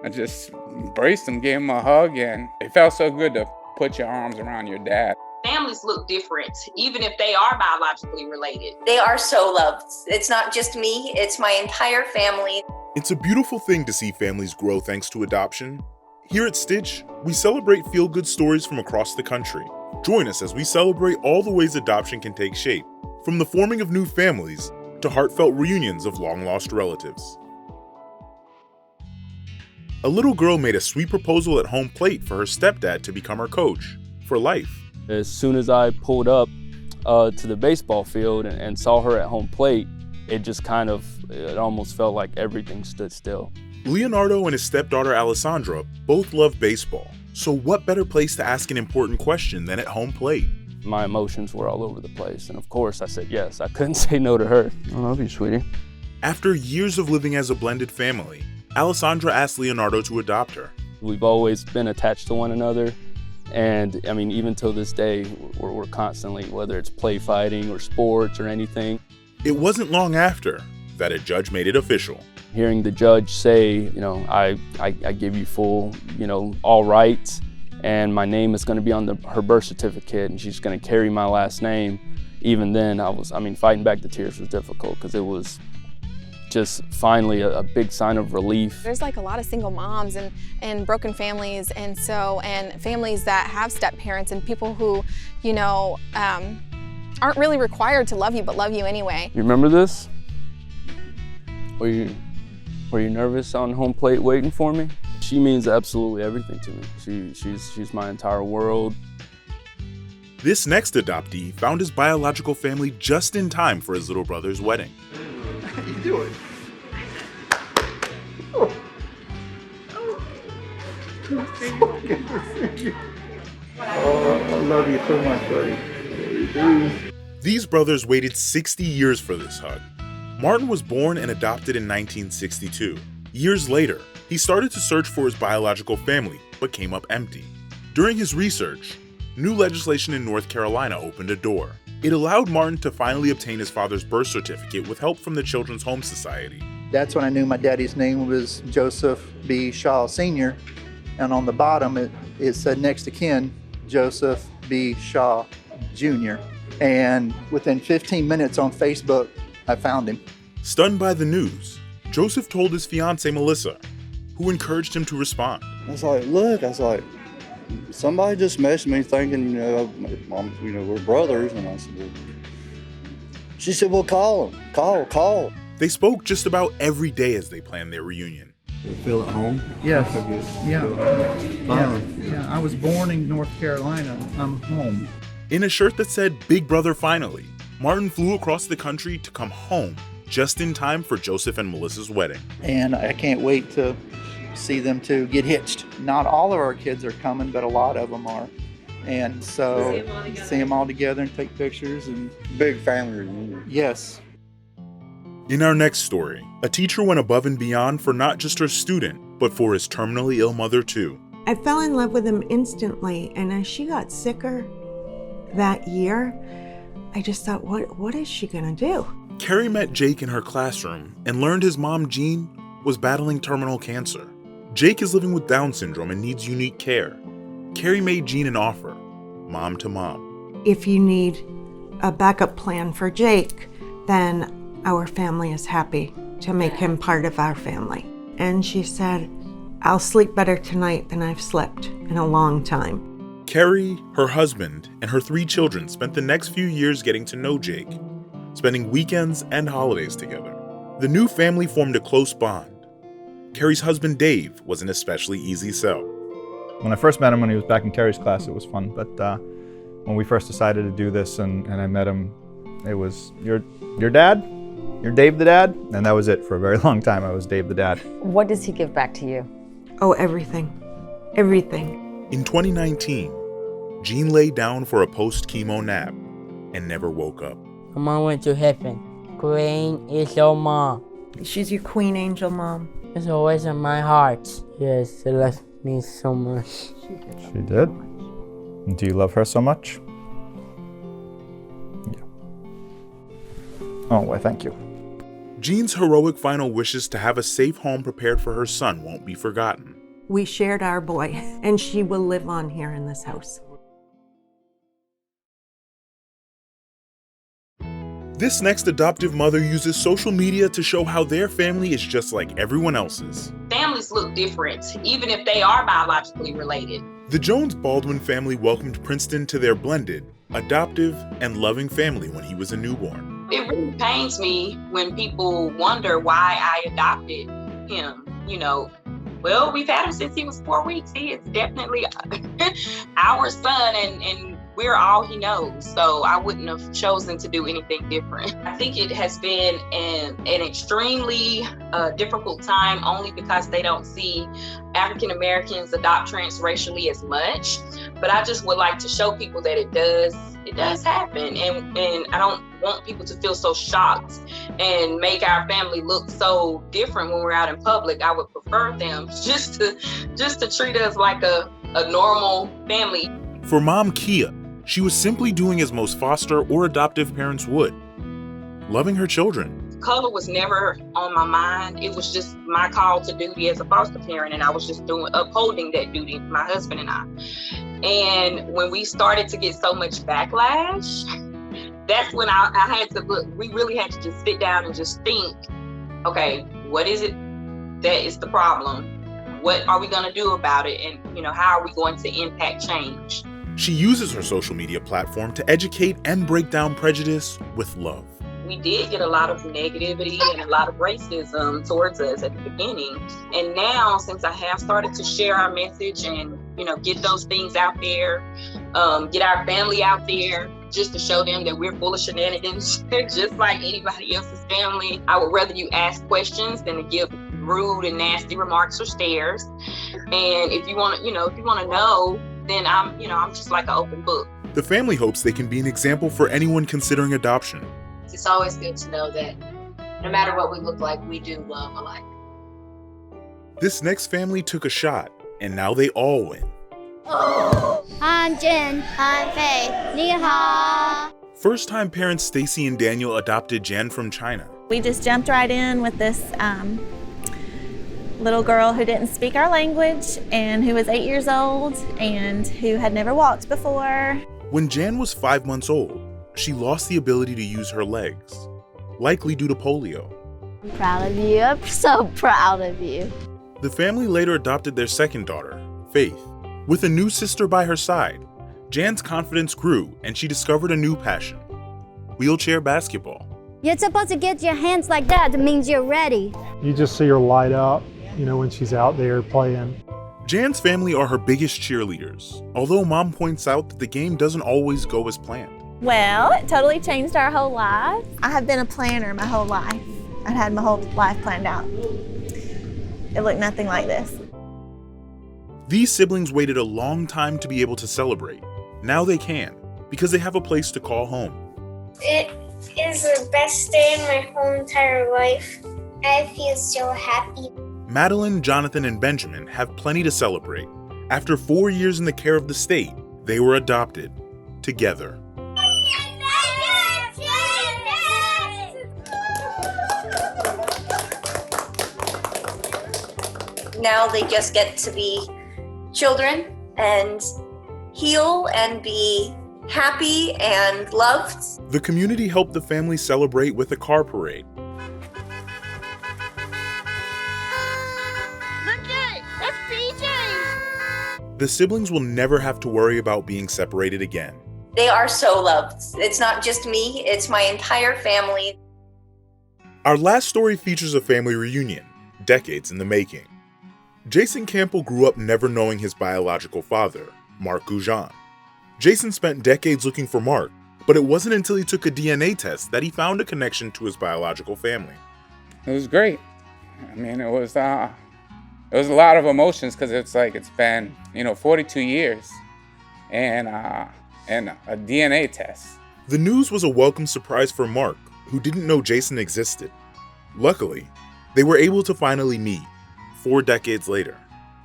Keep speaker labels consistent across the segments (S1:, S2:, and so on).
S1: I just embraced him, gave him a hug, and it felt so good to put your arms around your dad.
S2: Families look different, even if they are biologically related.
S3: They are so loved. It's not just me, it's my entire family.
S4: It's a beautiful thing to see families grow thanks to adoption. Here at Stitch, we celebrate feel-good stories from across the country. Join us as we celebrate all the ways adoption can take shape, from the forming of new families to heartfelt reunions of long-lost relatives. A little girl made a sweet proposal at home plate for her stepdad to become her coach for life.
S5: As soon as I pulled up to the baseball field and saw her at home plate, it just it almost felt like everything stood still.
S4: Leonardo and his stepdaughter Alessandra both love baseball, so what better place to ask an important question than at home plate?
S5: My emotions were all over the place, and of course I said yes. I couldn't say no to her. I love you, sweetie.
S4: After years of living as a blended family, Alessandra asked Leonardo to adopt her.
S5: We've always been attached to one another. And I mean, even till this day, we're constantly, whether it's play fighting or sports or anything.
S4: It wasn't long after that a judge made it official.
S5: Hearing the judge say, I give you full, all rights, and my name is going to be on her birth certificate, and she's going to carry my last name. Even then, fighting back the tears was difficult because it was just finally a big sign of relief.
S6: There's like a lot of single moms and broken families, and families that have step parents and people who, aren't really required to love you but love you anyway.
S5: You remember this? Were you nervous on home plate waiting for me? She means absolutely everything to me. She's my entire world.
S4: This next adoptee found his biological family just in time for his little brother's wedding.
S7: How you doing? So good to see you. Oh, I love you so much, buddy.
S4: These brothers waited 60 years for this hug. Martin was born and adopted in 1962. Years later, he started to search for his biological family, but came up empty. During his research, new legislation in North Carolina opened a door. It allowed Martin to finally obtain his father's birth certificate with help from the Children's Home Society.
S7: That's when I knew my daddy's name was Joseph B. Shaw Sr. And on the bottom, it said next to kin, Joseph B. Shaw Jr. And within 15 minutes on Facebook, I found him.
S4: Stunned by the news, Joseph told his fiancée Melissa, who encouraged him to respond.
S8: I was like, somebody just messaged me thinking, Mom, we're brothers. And I said, well, she said, well, call him, call.
S4: They spoke just about every day as they planned their reunion.
S8: You feel at home?
S7: Yes, yeah. I was born in North Carolina. I'm home.
S4: In a shirt that said, Big Brother Finally, Martin flew across the country to come home just in time for Joseph and Melissa's wedding.
S7: And I can't wait to see them two get hitched. Not all of our kids are coming, but a lot of them are. And so see them all together and take pictures. And
S8: Big family reunion.
S7: Yes.
S4: In our next story, a teacher went above and beyond for not just her student, but for his terminally ill mother too.
S9: I fell in love with him instantly, and as she got sicker that year, I just thought, what is she gonna do?
S4: Carrie met Jake in her classroom and learned his mom, Jean, was battling terminal cancer. Jake is living with Down syndrome and needs unique care. Carrie made Jean an offer, mom to mom.
S9: If you need a backup plan for Jake, then our family is happy to make him part of our family. And she said, I'll sleep better tonight than I've slept in a long time.
S4: Carrie, her husband, and her 3 children spent the next few years getting to know Jake, spending weekends and holidays together. The new family formed a close bond. Carrie's husband, Dave, was an especially easy sell.
S10: When I first met him when he was back in Carrie's class, it was fun. But when we first decided to do this and I met him, it was, your dad? You're Dave the dad? And that was it. For a very long time, I was Dave the dad.
S11: What does he give back to you?
S9: Oh, everything. Everything.
S4: In 2019, Jean lay down for a post-chemo nap and never woke up.
S12: Mom went to heaven. Queen is your mom.
S9: She's your queen angel mom.
S12: It's always in my heart. Yes, she loves me so much.
S10: She did? And do you love her so much? Yeah. Oh, why, thank you.
S4: Jean's heroic final wishes to have a safe home prepared for her son won't be forgotten.
S9: We shared our boy, and she will live on here in this house.
S4: This next adoptive mother uses social media to show how their family is just like everyone else's.
S2: Families look different, even if they are biologically related.
S4: The Jones-Baldwin family welcomed Princeton to their blended, adoptive, and loving family when he was a newborn.
S2: It really pains me when people wonder why I adopted him. Well, we've had him since he was 4 weeks. He is definitely our son, and we're all he knows. So I wouldn't have chosen to do anything different. I think it has been an extremely difficult time only because they don't see African Americans adopt transracially as much. But I just would like to show people that it does happen, and I don't want people to feel so shocked and make our family look so different when we're out in public. I would prefer them just to treat us like a normal family.
S4: For Mom Kia, she was simply doing as most foster or adoptive parents would, loving her children.
S2: Color was never on my mind. It was just my call to duty as a foster parent, and I was just upholding that duty, my husband and I. And when we started to get so much backlash, that's when I had to look. We really had to just sit down and just think, okay, what is it that is the problem? What are we going to do about it? And, how are we going to impact change?
S4: She uses her social media platform to educate and break down prejudice with love.
S2: We did get a lot of negativity and a lot of racism towards us at the beginning. And now, since I have started to share our message and, get those things out there, get our family out there, just to show them that we're full of shenanigans, just like anybody else's family. I would rather you ask questions than to give rude and nasty remarks or stares. And if you want to, know, then I'm just like an open book.
S4: The family hopes they can be an example for anyone considering adoption.
S13: It's always good to know that no matter what we look like, we do love alike.
S4: This next family took a shot, and now they all win.
S14: I'm Jen. I'm Faye. Ni hao.
S4: First-time parents Stacy and Daniel adopted Jen from China.
S15: We just jumped right in with this little girl who didn't speak our language and who was 8 years old and who had never walked before.
S4: When Jan was 5 months old, she lost the ability to use her legs, likely due to polio.
S14: I'm proud of you. I'm so proud of you.
S4: The family later adopted their second daughter, Faith. With a new sister by her side, Jan's confidence grew and she discovered a new passion: wheelchair basketball.
S14: You're supposed to get your hands like that. It means you're ready.
S16: You just see her light up, when she's out there playing.
S4: Jan's family are her biggest cheerleaders, although Mom points out that the game doesn't always go as planned.
S15: Well, it totally changed our whole life. I have been a planner my whole life. I've had my whole life planned out. It looked nothing like this.
S4: These siblings waited a long time to be able to celebrate. Now they can, because they have a place to call home.
S17: It is the best day in my whole entire life. I feel so happy.
S4: Madeline, Jonathan, and Benjamin have plenty to celebrate. After 4 years in the care of the state, they were adopted together.
S3: Now they just get to be children and heal and be happy and loved.
S4: The community helped the family celebrate with a car parade. The siblings will never have to worry about being separated again.
S3: They are so loved. It's not just me, it's my entire family.
S4: Our last story features a family reunion, decades in the making. Jason Campbell grew up never knowing his biological father, Mark Goujon. Jason spent decades looking for Mark, but it wasn't until he took a DNA test that he found a connection to his biological family.
S1: It was great. I mean, it was a lot of emotions because it's been 42 years and a DNA test.
S4: The news was a welcome surprise for Mark, who didn't know Jason existed. Luckily, they were able to finally meet 4 decades later.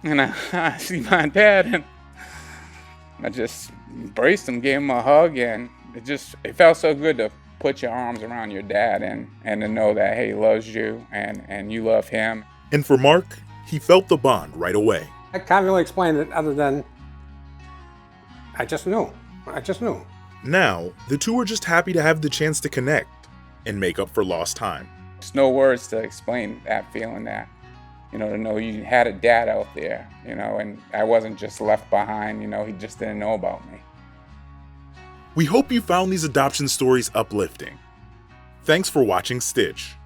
S1: And I see my dad and I just embraced him, gave him a hug, and it felt so good to put your arms around your dad and to know that, hey, he loves you and you love him.
S4: And for Mark, he felt the bond right away.
S18: I can't really explain it other than I just knew. I just knew.
S4: Now, the two are just happy to have the chance to connect and make up for lost time.
S1: There's no words to explain that feeling, that, you know, to know you had a dad out there, you know, and I wasn't just left behind, you know, he just didn't know about me.
S4: We hope you found these adoption stories uplifting. Thanks for watching Stitch.